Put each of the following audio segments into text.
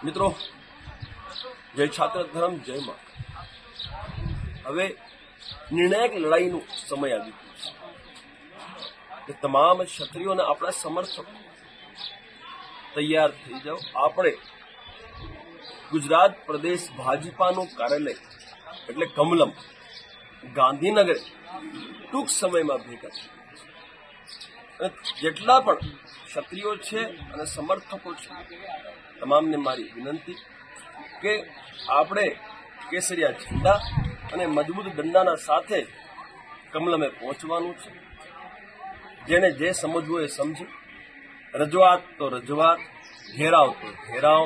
મિત્રો, જય છાત્ર ધર્મ, જય માં. હવે નિર્ણાયક લડાઈનો સમય આવી ગયો છે. તમામ ક્ષત્રિયોને આપણા સમર્થકો તૈયાર થઈ જાઓ. આપણે ગુજરાત પ્રદેશ ભાજપાનું કાર્યાલય એટલે કમલમ ગાંધીનગર ટૂંક સમયમાં ભેગા છે. અને જેટલા પણ ક્ષત્રિયો છે અને સમર્થકો છે, તમામને મારી વિનંતી કે આપણે કેસરિયા ઝંડા અને મજબૂત દંડાના સાથે કમલમે પહોંચવાનું છે. જેને જે સમજવું એ સમજે, રજૂઆત તો રજૂઆત, ઘેરાવ તો ઘેરાવ,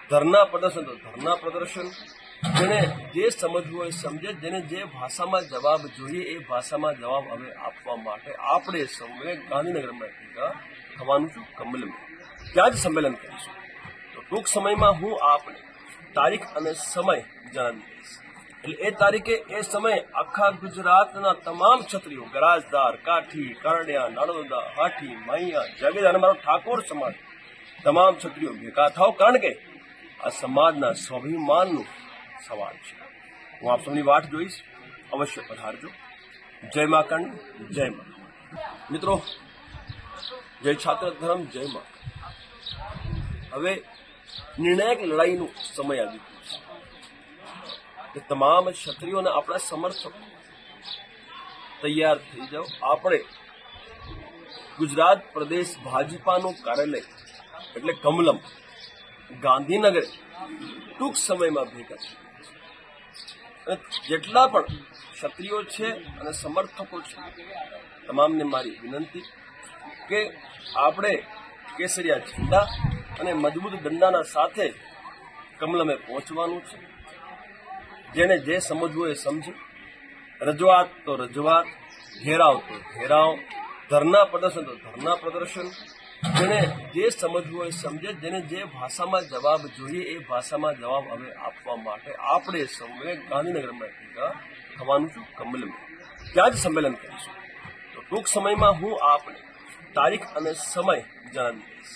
ધરના પ્રદર્શન તો ધરના પ્રદર્શન. જેને જે સમજવું હોય સમજે, જેને જે ભાષામાં જવાબ જોઈએ એ ભાષામાં જવાબ હવે આપવા માટે આપણે સૌએ ગાંધીનગરમાં ભેગા થવાનું છું. કમલમાં ત્યાં જ સંમેલન કરીશું. તો ટૂંક સમયમાં હું આપને તારીખ અને સમય જણાવી દઈશ. એટલે એ તારીખે એ સમયે આખા ગુજરાતના તમામ ક્ષત્રિયો, ગરાજદાર, કાઠી, કારડિયા, નાડોદા, હાથી, માઈયા, જાગીર અને મારો ઠાકોર સમાજ, તમામ ક્ષત્રિયો ભેગા થાવ. કારણ કે આ સમાજના સ્વાભિમાનનું સવાલ છે. હું આપ સૌની વાટ જોઈશ. અવશ્ય પધારજો. જય મા કંડ, જય મા. મિત્રો, જય છાત્ર ધર્મ, જય મા. હવે નિર્ણાયક લડાઈનો સમય આવી ગયો છે. તમામ ક્ષત્રિયોને આપણા સમર્થકો તૈયાર થઈ જાઓ. આપણે ગુજરાત પ્રદેશ ભાજપાનું કાર્યાલય એટલે કમલમ ગાંધીનગર ટૂંક સમયમાં ભેગા છે. અને જેટલા પણ ક્ષત્રિયો છે અને સમર્થકો છે, તમામને મારી વિનંતી કે આપણે કેસરિયા ઝંડા અને મજબૂત દંડાના સાથે કમલમે પહોંચવાનું છે. જેને જે સમજવું એ સમજે, રજૂઆત તો રજૂઆત, ઘેરાવ તો ઘેરાવ, ધરના પ્રદર્શન તો ધરના પ્રદર્શન. જેને જે સમજવું હોય સમજે, જેને જે ભાષામાં જવાબ જોઈએ એ ભાષામાં જવાબ હવે આપવા માટે આપણે સૌએ ગાંધીનગરમાં ભેગા થવાનું છું. કમલમાં ત્યાં જ સંમેલન કરીશું. તો ટૂંક સમયમાં હું આપને તારીખ અને સમય જણાવી દઈશ.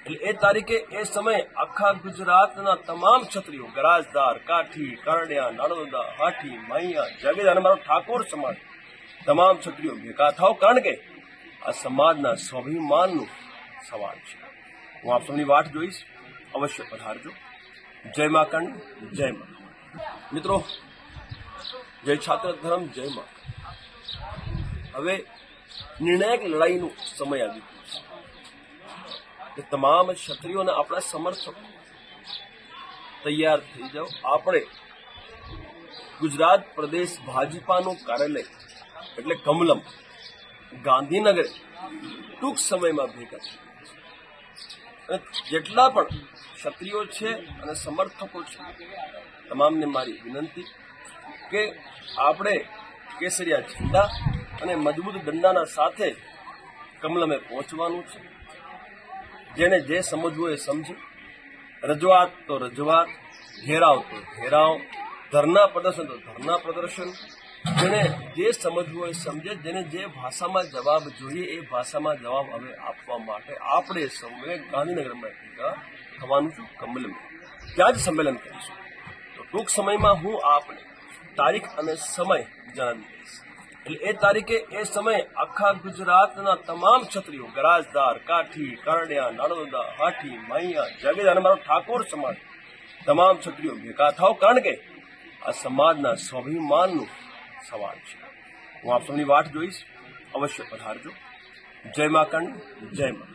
એટલે એ તારીખે એ સમયે આખા ગુજરાતના તમામ ક્ષત્રિયો, ગરાજદાર, કાઠી, કારડિયા, નાડોદા, હાથી, માઈયા, જાગીર અને મારો ઠાકોર સમાજ, તમામ ક્ષત્રિયો ભેગા થાવ. કારણ કે આ સમાજના સ્વાભિમાનનું સવાલ છે. હું આપ સૌની વાટ જોઈશ. અવશ્ય પધારજો. જય મા કંડ, જય મા. મિત્રો, જય છાત્ર ધર્મ, જય મા. હવે નિર્ણાયક લડાઈનો સમય આવી ગયો છે. તમામ ક્ષત્રિયોને આપણા સમર્થકો તૈયાર થઈ જાઓ. આપણે ગુજરાત પ્રદેશ ભાજપાનું કાર્યાલય એટલે કમલમ ગાંધીનગર ટૂંક સમયમાં ભેગા છે. અને જેટલા પણ ક્ષત્રિયો છે અને સમર્થકો છે, તમામને મારી વિનંતી કે આપણે કેસરિયા ઝંડા અને મજબૂત દંડાના સાથે કમલમે પહોંચવાનું છે. જેને જે સમજવું એ સમજે, રજૂઆત તો રજૂઆત, ઘેરાવ તો ઘેરાવ, ધરના પ્રદર્શન તો ધરના પ્રદર્શન. જેને જે સમજવું હોય સમજે, જેને જે ભાષામાં જવાબ જોઈએ એ ભાષામાં જવાબ હવે આપવા માટે આપણે સૌએ ગાંધીનગરમાં ભેગા થવાનું છું. કમલમાં ત્યાં જ સંમેલન કરીશું. તો ટૂંક સમયમાં હું આપને તારીખ અને સમય જણાવી દઈશ. એટલે એ તારીખે એ સમયે આખા ગુજરાતના તમામ ક્ષત્રિયો, ગરાજદાર, કાઠી, કારડિયા, નાડોદા, હાથી, માઈયા, જાગીર અને મારો ઠાકોર સમાજ, તમામ ક્ષત્રિયો ભેગા થાવ. કારણ કે આ સમાજના સ્વાભિમાનનું સવાલ છે. હું આપ સૌની વાટ જોઈશ. અવશ્ય પધારજો. જય મા કંડ, જય મા.